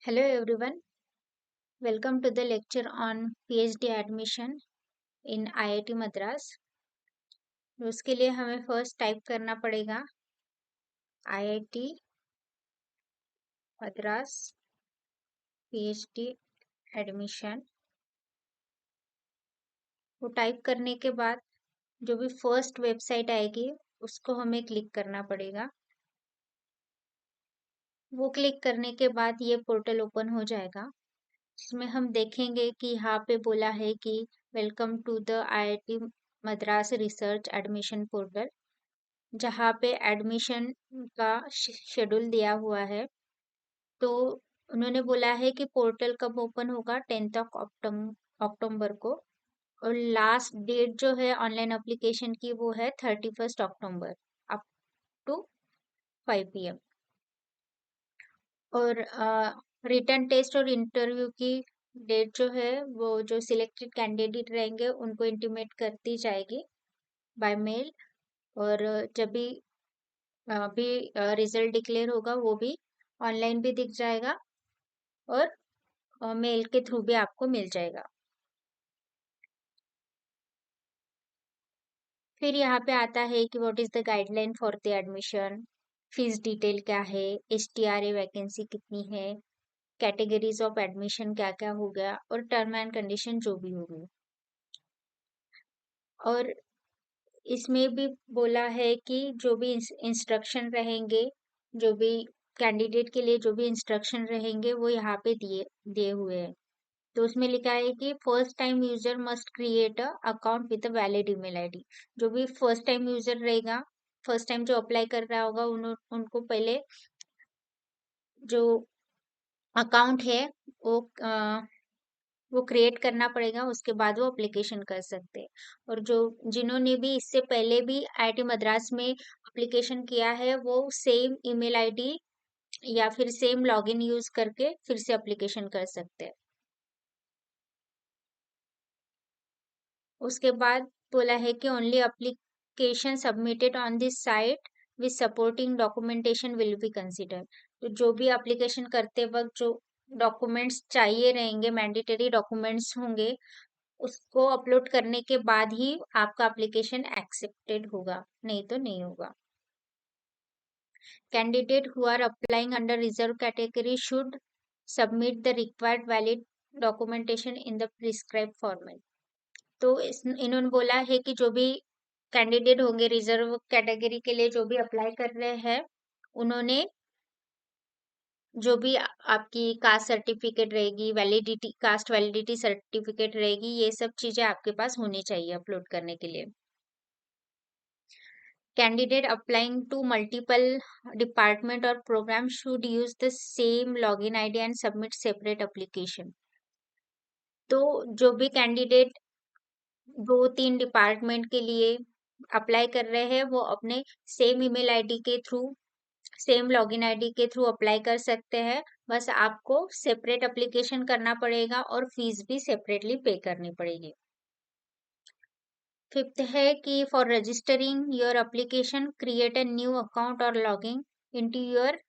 Hello everyone, welcome to the lecture on PhD admission in IIT Madras। तो उसके लिए हमें फर्स्ट टाइप करना पड़ेगा IIT मद्रास PhD एडमिशन। वो टाइप करने के बाद जो भी फर्स्ट वेबसाइट आएगी उसको हमें क्लिक करना पड़ेगा। वो क्लिक करने के बाद ये पोर्टल ओपन हो जाएगा, जिसमें हम देखेंगे कि यहाँ पे बोला है कि welcome to the IIT Madras research admission portal, जहाँ पे एडमिशन का शेड्यूल दिया हुआ है। तो उन्होंने बोला है कि पोर्टल कब ओपन होगा, 10th अक्टूबर को, और लास्ट डेट जो है ऑनलाइन एप्लीकेशन की वो है 31 अक्टूबर अप टू 5 PM। और रिटर्न टेस्ट और इंटरव्यू की डेट जो है वो जो सिलेक्टेड कैंडिडेट रहेंगे उनको इंटीमेट कर दी जाएगी बाय मेल। और जब भी अभी रिजल्ट डिक्लेयर होगा वो भी ऑनलाइन भी दिख जाएगा और मेल के थ्रू भी आपको मिल जाएगा। फिर यहाँ पे आता है कि what is the guideline for the admission, fees detail क्या है, HTRA वैकेंसी कितनी है, कैटेगरीज ऑफ एडमिशन क्या क्या हो गया, और टर्म एंड कंडीशन जो भी होगी। और इसमें भी बोला है कि जो भी इंस्ट्रक्शन रहेंगे, जो भी कैंडिडेट के लिए जो भी इंस्ट्रक्शन रहेंगे वो यहाँ पे दिए दिए हुए हैं। तो उसमें लिखा है कि first time user must create a account with a valid email ID. जो भी फर्स्ट टाइम यूजर रहेगा, फर्स्ट टाइम जो अप्लाई कर रहा होगा उनको पहले जो अकाउंट है वो वो क्रिएट करना पड़ेगा, उसके बाद वो एप्लीकेशन कर सकते हैं। और जो जिन्होंने भी इससे पहले भी IIT मद्रास में एप्लीकेशन किया है वो सेम ईमेल आईडी या फिर सेम लॉगिन यूज करके फिर से एप्लीकेशन कर सकते हैं। उसके बाद बोला है कि only application submitted on this site with supporting documentation will be consider. तो जो भी एप्लीकेशन करते वक्त जो डॉक्यूमेंट्स चाहिए रहेंगे, मैंडेटरी डॉक्यूमेंट्स होंगे, उसको अपलोड करने के बाद ही आपका एप्लीकेशन एक्सेप्टेड होगा, नहीं तो नहीं होगा। Candidate who are applying under reserve category should submit the required valid documentation in the prescribe format. तो इन्होंने बोला है कि जो भी कैंडिडेट होंगे रिजर्व कैटेगरी के लिए जो भी अप्लाई कर रहे हैं, उन्होंने जो भी आपकी कास्ट सर्टिफिकेट रहेगी, वैलिडिटी कास्ट वैलिडिटी सर्टिफिकेट रहेगी, ये सब चीजें आपके पास होनी चाहिए अपलोड करने के लिए। Candidate applying to multiple department और programme should use the same login ID and submit separate application. तो जो भी कैंडिडेट 2-3 डिपार्टमेंट के लिए अप्लाई कर रहे हैं वो अपने सेम ईमेल आईडी के थ्रू, सेम लॉगिन आईडी के थ्रू अप्लाई कर सकते हैं। बस आपको सेपरेट एप्लीकेशन करना पड़ेगा और फीस भी सेपरेटली पे करनी पड़ेगी। फिफ्थ है कि for registering your application create a new account और logging into your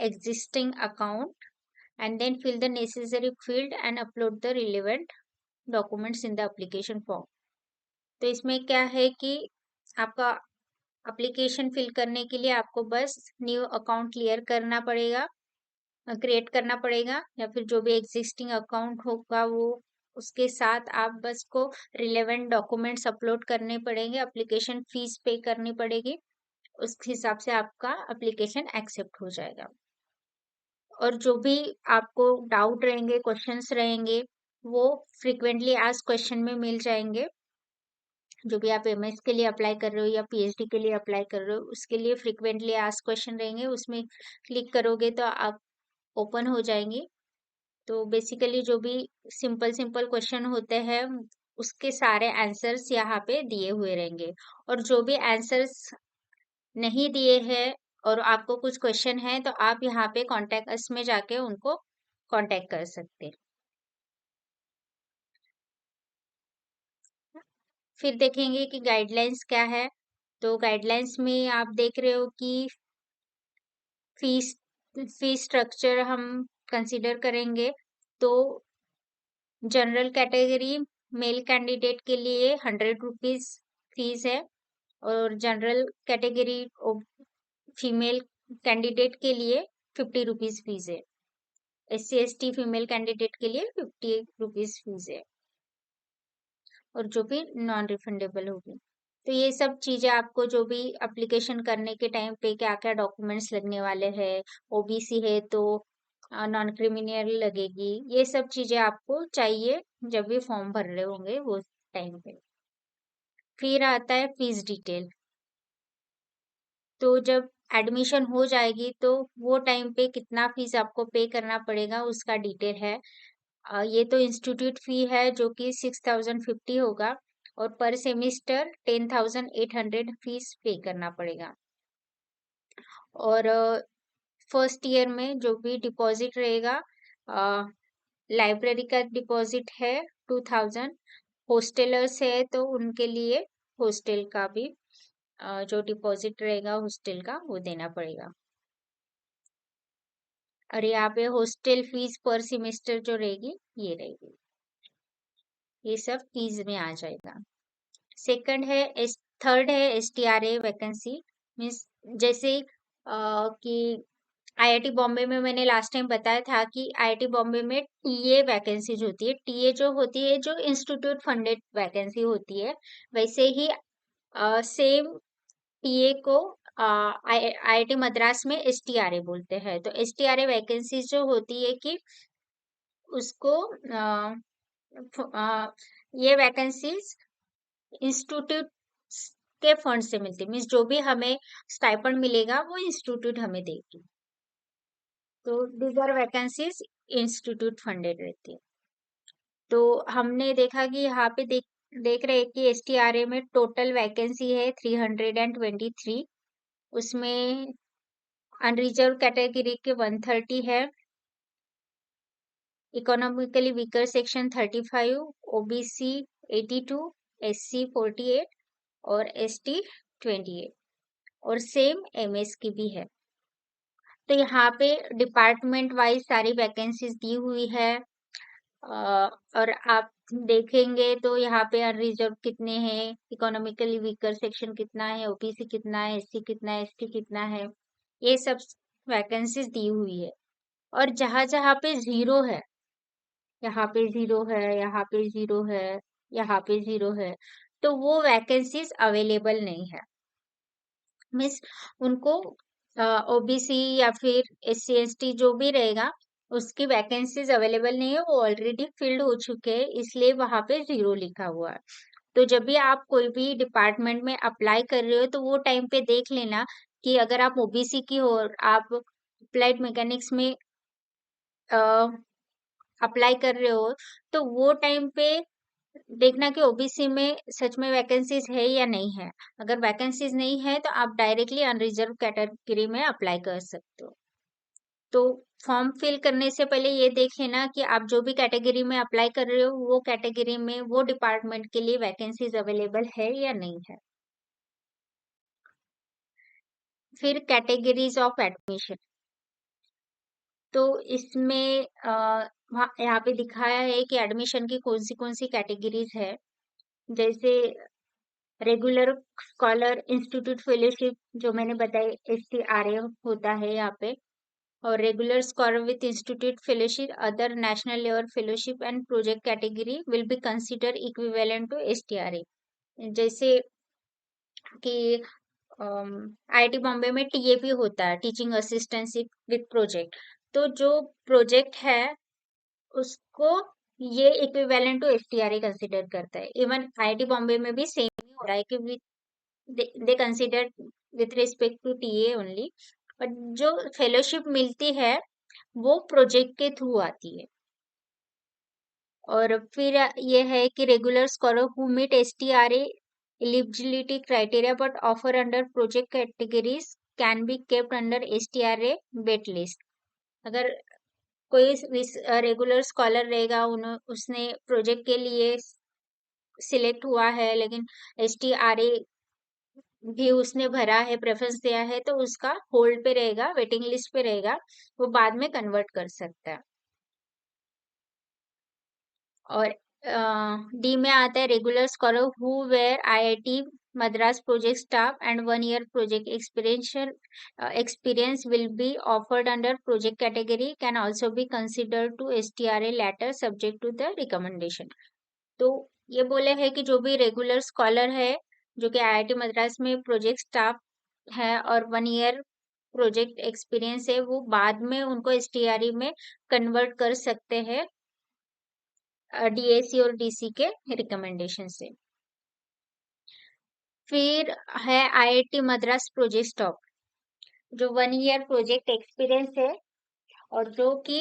existing account and then fill the necessary field and upload the relevant documents in the application form। तो इसमें क्या है कि आपका एप्लीकेशन फिल करने के लिए आपको बस न्यू अकाउंट क्लियर करना पड़ेगा, क्रिएट करना पड़ेगा, या फिर जो भी एग्जिस्टिंग अकाउंट होगा वो उसके साथ आप बस को रिलेवेंट डॉक्यूमेंट्स अपलोड करने पड़ेंगे, एप्लीकेशन फीस पे करनी पड़ेगी, उस हिसाब से आपका एप्लीकेशन एक्सेप्ट हो जाएगा। और जो भी आपको डाउट रहेंगे, क्वेश्चंस रहेंगे, वो फ्रिक्वेंटली आस्क्ड क्वेश्चन में मिल जाएंगे। जो भी आप MS के लिए अप्लाई कर रहे हो या PhD के लिए अप्लाई कर रहे हो, उसके लिए फ्रिक्वेंटली आस्क्ड क्वेश्चन रहेंगे, उसमें क्लिक करोगे तो आप ओपन हो जाएंगी। तो बेसिकली जो भी सिंपल सिंपल क्वेश्चन होते हैं उसके सारे आंसर्स यहाँ पे दिए हुए रहेंगे। और जो भी आंसर्स नहीं दिए हैं और आपको कुछ क्वेश्चन है तो आप यहाँ पे कॉन्टेक्ट अस में जाके उनको कांटेक्ट कर सकते हैं। फिर देखेंगे कि गाइडलाइंस क्या है। तो गाइडलाइंस में आप देख रहे हो कि फीस फीस स्ट्रक्चर हम कंसिडर करेंगे तो जनरल कैटेगरी मेल कैंडिडेट के लिए 100 रुपीज फीस है, और जनरल कैटेगरी फीमेल कैंडिडेट के लिए 50 रुपीज फीस है। SC ST फीमेल कैंडिडेट के लिए 50 रुपीज फीस है, और जो भी नॉन रिफंडेबल होगी। तो ये सब चीजें आपको जो भी एप्लीकेशन करने के टाइम पे क्या क्या डॉक्यूमेंट्स लगने वाले हैं, OBC है तो नॉन क्रिमिनल लगेगी, ये सब चीजें आपको चाहिए जब भी फॉर्म भर रहे होंगे वो टाइम पे। फिर आता है फीस डिटेल। तो जब एडमिशन हो जाएगी तो वो टाइम पे कितना फीस आपको पे करना पड़ेगा उसका डिटेल है। ये तो इंस्टीट्यूट फी है जो कि 6050 होगा, और पर सेमिस्टर 10,800 फीस पे करना पड़ेगा। और फर्स्ट ईयर में जो भी डिपॉजिट रहेगा, लाइब्रेरी का डिपॉजिट है 2000, हॉस्टलर्स है तो उनके लिए हॉस्टल का भी जो डिपॉजिट रहेगा हॉस्टल का वो देना पड़ेगा। और यहाँ पे हॉस्टल फीस पर सेमेस्टर जो रहेगी ये रहेगी, ये सब फीस में आ जाएगा। सेकंड है थर्ड है STRA वैकेंसी। मीन्स जैसे कि IIT बॉम्बे में मैंने लास्ट टाइम बताया था कि IIT बॉम्बे में TA वैकेंसीज होती है। TA जो होती है जो इंस्टीट्यूट फंडेड वैकेंसी होती है, वैसे ही सेम TA को IIT मद्रास में STRA बोलते हैं। तो STRA वैकेंसीज जो होती है कि उसको ये वैकेंसीज इंस्टीट्यूट के फंड से मिलती है। मीन्स जो भी हमें स्टाइपेंड मिलेगा वो इंस्टीट्यूट हमें देगी। तो these are vacancies institute funded रहती है। तो हमने देखा कि यहाँ पे देख रहे हैं कि STRA में टोटल वैकेंसी है 323, उसमें अनरिजर्व कैटेगरी के 130 है, economically weaker section 35, OBC 82, SC 48 और ST 28, और सेम MS की भी है। तो यहाँ पे डिपार्टमेंट वाइज सारी वैकेंसीज दी हुई है। और आप देखेंगे तो यहाँ पे अनरिजर्व कितने हैं, इकोनॉमिकली वीकर सेक्शन कितना है, OBC कितना है, SC कितना है, ST कितना है, ये सब वैकेंसीज दी हुई है। और जहां जहां पे जीरो है, यहाँ पे जीरो है, यहाँ पे जीरो है, यहाँ पे जीरो है, तो वो वैकेंसीज अवेलेबल नहीं है। मीन्स उनको OBC या फिर SC ST जो भी रहेगा उसकी वैकेंसीज अवेलेबल नहीं है, वो ऑलरेडी फिल्ड हो चुके हैं, इसलिए वहां पे जीरो लिखा हुआ है। तो जब भी आप कोई भी डिपार्टमेंट में अप्लाई कर रहे हो तो वो टाइम पे देख लेना कि अगर आप OBC की हो और आप अप्लाइड मैकेनिक्स में अप्लाई कर रहे हो तो वो टाइम पे देखना कि OBC में सच में वैकेंसीज है या नहीं है। अगर वैकेंसीज नहीं है तो आप डायरेक्टली अनरिजर्व कैटेगरी में अप्लाई कर सकते हो। तो फॉर्म फिल करने से पहले ये देख लेना कि आप जो भी कैटेगरी में अप्लाई कर रहे हो वो कैटेगरी में वो डिपार्टमेंट के लिए वैकेंसीज अवेलेबल है या नहीं है। फिर कैटेगरीज ऑफ एडमिशन, तो इसमें यहाँ पे दिखाया है कि एडमिशन की कौन सी कैटेगरीज है। जैसे रेगुलर स्कॉलर इंस्टीट्यूट फेलोशिप जो मैंने बताई STRA होता है यहाँ पे, और regular scholar with institute fellowship other national level fellowship and project category will be consider equivalent to STRA। जैसे कि IIT बॉम्बे में TAP होता है, टीचिंग असिस्टेंटशिप विथ प्रोजेक्ट। तो जो प्रोजेक्ट है उसको ये इक्विवेलेंट टू STRA कंसिडर करता है। इवन IIT बॉम्बे में भी सेम ही हो रहा है कि they consider with respect to TA only, but जो फेलोशिप मिलती है वो प्रोजेक्ट के थ्रू आती है। और फिर ये है कि regular scholar who meet STRA eligibility criteria but offer under project categories can be kept under STRA wait list. अगर कोई रेगुलर स्कॉलर रहेगा, उसने प्रोजेक्ट के लिए सिलेक्ट हुआ है लेकिन STRA भी उसने भरा है, प्रेफरेंस दिया है, तो उसका होल्ड पे रहेगा, वेटिंग लिस्ट पे रहेगा, वो बाद में कन्वर्ट कर सकता है। और डी में आता है regular scholar who were IIT Madras project staff and 1 year project experience will be offered under project category can also be considered to STRA latter subject to the recommendation। तो ये बोले हैं कि जो भी रेगुलर स्कॉलर है, जो कि आईआईटी मद्रास में प्रोजेक्ट स्टाफ है और 1 year प्रोजेक्ट एक्सपीरियंस है, वो बाद में उनको एसटीआरई में कन्वर्ट कर सकते हैं डीएसी और डीसी के रिकमेंडेशन से। फिर है आईआईटी मद्रास प्रोजेक्ट स्टाफ, जो 1 year प्रोजेक्ट एक्सपीरियंस है और जो कि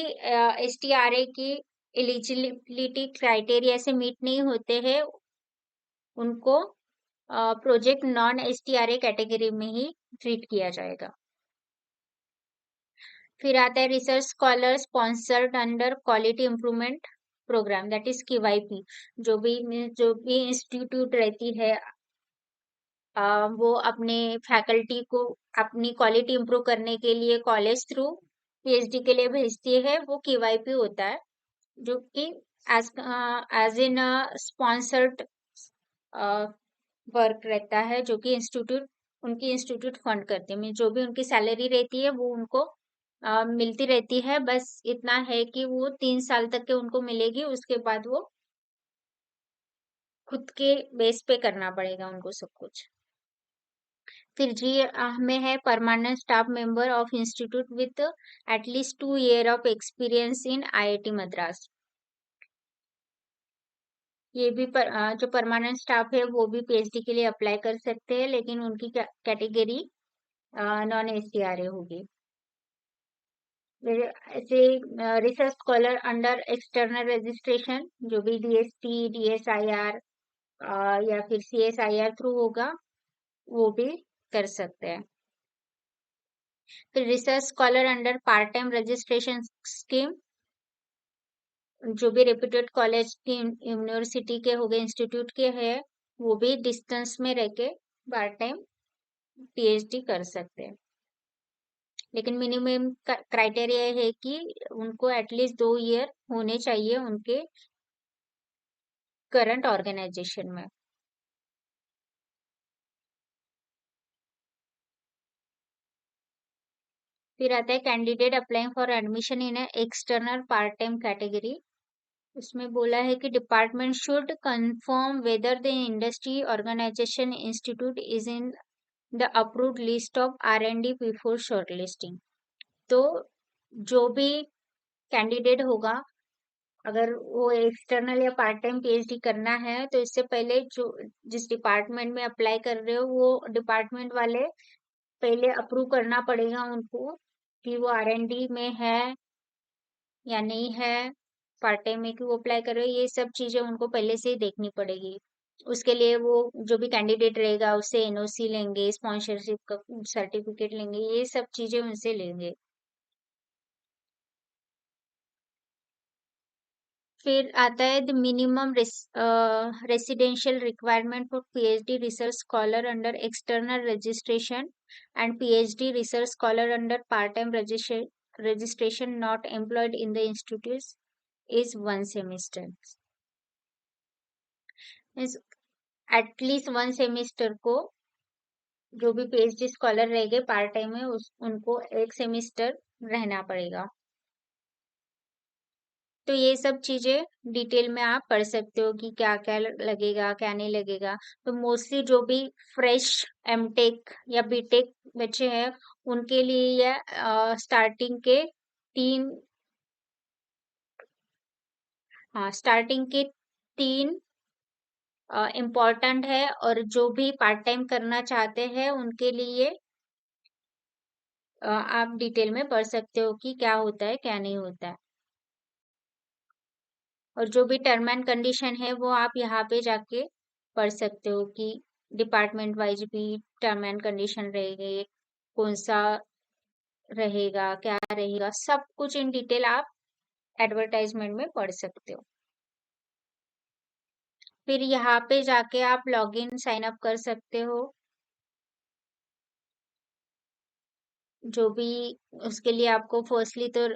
एसटीआरए की एलिजिबिलिटी क्राइटेरिया से मीट नहीं होते हैं, उनको प्रोजेक्ट नॉन एसटीआरए कैटेगरी में ही ट्रीट किया जाएगा। फिर आता है research scholar sponsored under quality improvement programme, that is QIP. जो भी इंस्टीट्यूट रहती है, वो अपने फैकल्टी को अपनी क्वालिटी इंप्रूव करने के लिए कॉलेज थ्रू पीएचडी के लिए भेजती है, वो क्यूआईपी होता है, जो कि as as in sponsored work रहता है, जो कि उनकी इंस्टीट्यूट फंड करते हैं। जो भी उनकी सैलरी रहती है वो उनको मिलती रहती है, बस इतना है कि वो 3 साल तक के उनको मिलेगी, उसके बाद वो खुद के बेस पे करना पड़ेगा उनको सब कुछ। फिर जी में है permanent staff member of institute with at least 2 year of experience in IIT Madras. ये भी जो परमानेंट स्टाफ है वो भी पीएचडी के लिए अप्लाई कर सकते हैं, लेकिन उनकी कैटेगरी नॉन एसटीआरए होगी। फिर ऐसे research scholar under external registration, जो भी डीएसटी डीएसआईआर या फिर सीएसआईआर थ्रू होगा, वो भी कर सकते हैं। फिर research scholar under part time registration scheme, जो भी रेप्यूटेड कॉलेज की यूनिवर्सिटी के हो गए, इंस्टीट्यूट के हैं, वो भी डिस्टेंस में रह के पार्ट टाइम पीएचडी कर सकते हैं। लेकिन मिनिमम क्राइटेरिया है कि उनको एटलीस्ट 2 year होने चाहिए उनके करंट ऑर्गेनाइजेशन में। फिर आता है candidate applying for admission in external part time category. उसमें बोला है कि department should confirm whether the industry organisation institute is in the approved list of R and D before shortlisting. तो जो भी कैंडिडेट होगा, अगर वो एक्सटर्नल या पार्ट टाइम पीएचडी करना है, तो इससे पहले जो जिस डिपार्टमेंट में अप्लाई कर रहे हो, वो डिपार्टमेंट वाले पहले अप्रूव करना पड़ेगा उनको कि वो आर&डी में है या नहीं है, पार्ट टाइम में कि वो अप्लाई कर रहे हो, ये सब चीजें उनको पहले से ही देखनी पड़ेगी। उसके लिए वो जो भी कैंडिडेट रहेगा उससे एनओसी लेंगे, स्पॉन्सरशिप का सर्टिफिकेट लेंगे, ये सब चीजें उनसे लेंगे। फिर आता है the minimum residential requirement for PhD research scholar under external registration and PhD research scholar under part time registration not employed in the institute is 1 semester। Means at least 1 semester को जो भी पीएचडी स्कॉलर रहेंगे part time में उनको 1 semester रहना पड़ेगा। तो ये सब चीजें डिटेल में आप पढ़ सकते हो कि क्या क्या लगेगा क्या नहीं लगेगा। तो मोस्टली जो भी फ्रेश एमटेक या बीटेक बच्चे हैं, उनके लिए यह स्टार्टिंग के तीन स्टार्टिंग के 3 इम्पोर्टेंट है, और जो भी पार्ट टाइम करना चाहते हैं उनके लिए आप डिटेल में पढ़ सकते हो कि क्या होता है क्या नहीं होता है। और जो भी टर्म एंड कंडीशन है वो आप यहाँ पे जाके पढ़ सकते हो कि डिपार्टमेंट वाइज भी टर्म एंड कंडीशन रहेंगे, कौन सा रहेगा क्या रहेगा, सब कुछ इन डिटेल आप एडवर्टाइजमेंट में पढ़ सकते हो। फिर यहाँ पे जाके आप लॉगिन साइन अप कर सकते हो जो भी उसके लिए आपको फर्स्टली तो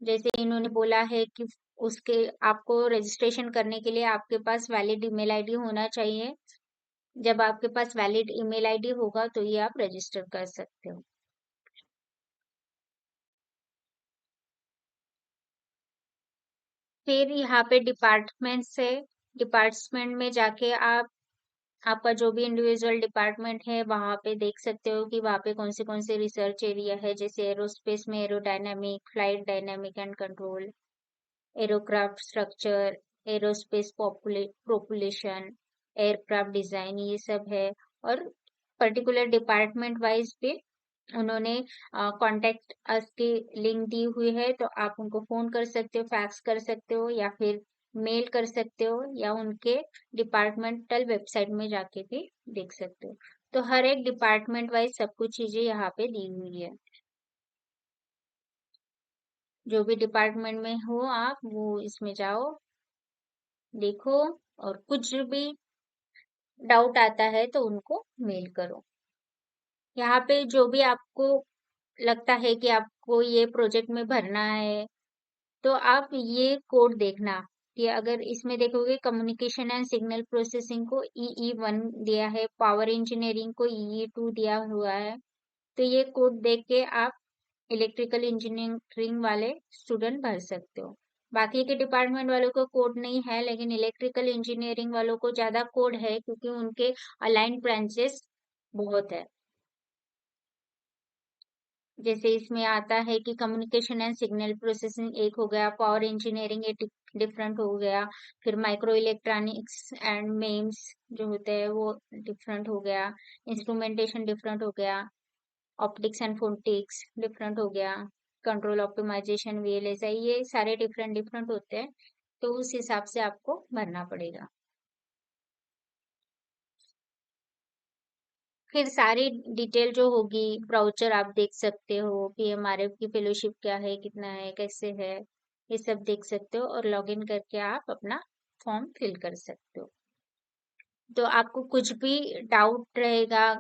जैसे इन्होंने बोला है कि उसके आपको रजिस्ट्रेशन करने के लिए आपके पास वैलिड ईमेल आईडी होना चाहिए। जब आपके पास वैलिड ईमेल आईडी होगा तो ये आप रजिस्टर कर सकते हो। फिर यहाँ पे डिपार्टमेंट्स है। डिपार्टमेंट में जाके आप आपका जो भी इंडिविजुअल डिपार्टमेंट है वहां पे देख सकते हो कि वहां पे कौन से रिसर्च एरिया है। जैसे एरोस्पेस में aerodynamic, flight dynamic and control, aircraft structure, aerospace propulsion, aircraft design, ये सब है। और पर्टिकुलर डिपार्टमेंट वाइज भी उन्होंने कांटेक्ट अस की लिंक दी हुई है, तो आप उनको फोन कर सकते हो, फैक्स कर सकते हो, या फिर मेल कर सकते हो, या उनके डिपार्टमेंटल वेबसाइट में जाके भी देख सकते हो। तो हर एक डिपार्टमेंट वाइज सब कुछ चीजें यहाँ पे दी हुई है। जो भी डिपार्टमेंट में हो आप वो इसमें जाओ, देखो, और कुछ भी डाउट आता है तो उनको मेल करो। यहाँ पे जो भी आपको लगता है कि आपको ये प्रोजेक्ट में भरना है, तो आप ये कोड देखना कि अगर इसमें देखोगे कम्युनिकेशन एंड सिग्नल प्रोसेसिंग को EE1 दिया है, पावर इंजीनियरिंग को EE2 दिया हुआ है। तो ये कोड देख के आप इलेक्ट्रिकल इंजीनियरिंग वाले स्टूडेंट भर सकते हो। बाकी के डिपार्टमेंट वालों को कोड नहीं है, लेकिन इलेक्ट्रिकल इंजीनियरिंग वालों को ज्यादा कोड है क्योंकि उनके अलाइंड ब्रांचेस बहुत है। जैसे इसमें आता है कि कम्युनिकेशन एंड सिग्नल प्रोसेसिंग एक हो गया, पावर इंजीनियरिंग एक डिफरेंट हो गया, फिर माइक्रो इलेक्ट्रॉनिक्स एंड मेम्स जो होते हैं वो डिफरेंट हो गया, इंस्ट्रूमेंटेशन डिफरेंट हो गया, ऑप्टिक्स एंड फोनिक्स डिफरेंट हो गया, कंट्रोल ऑप्टिमाइजेशन VLSI, ये सारे डिफरेंट डिफरेंट होते हैं। तो उस हिसाब से आपको भरना पड़ेगा। फिर सारी डिटेल जो होगी, ब्राउचर आप देख सकते हो, PMRF की फेलोशिप क्या है, कितना है, कैसे है, ये सब देख सकते हो, और लॉगिन करके आप अपना फॉर्म फिल कर सकते हो। तो आपको कुछ भी डाउट रहेगा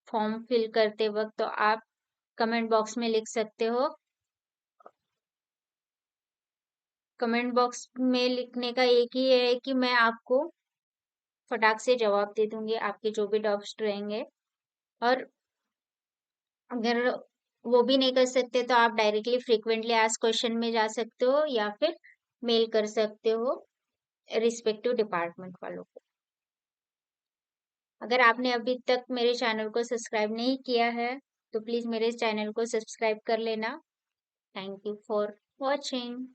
फॉर्म फिल करते वक्त तो आप कमेंट बॉक्स में लिख सकते हो। कमेंट बॉक्स में लिखने का एक ही है कि मैं आपको फटाक से जवाब दे दूंगी आपके जो भी डाउट्स रहेंगे। और अगर वो भी नहीं कर सकते तो आप डायरेक्टली फ्रीक्वेंटली आस्क क्वेश्चन में जा सकते हो, या फिर मेल कर सकते हो रिस्पेक्टिव डिपार्टमेंट वालों को। अगर आपने अभी तक मेरे चैनल को सब्सक्राइब नहीं किया है तो प्लीज मेरे चैनल को सब्सक्राइब कर लेना। Thank you for watching.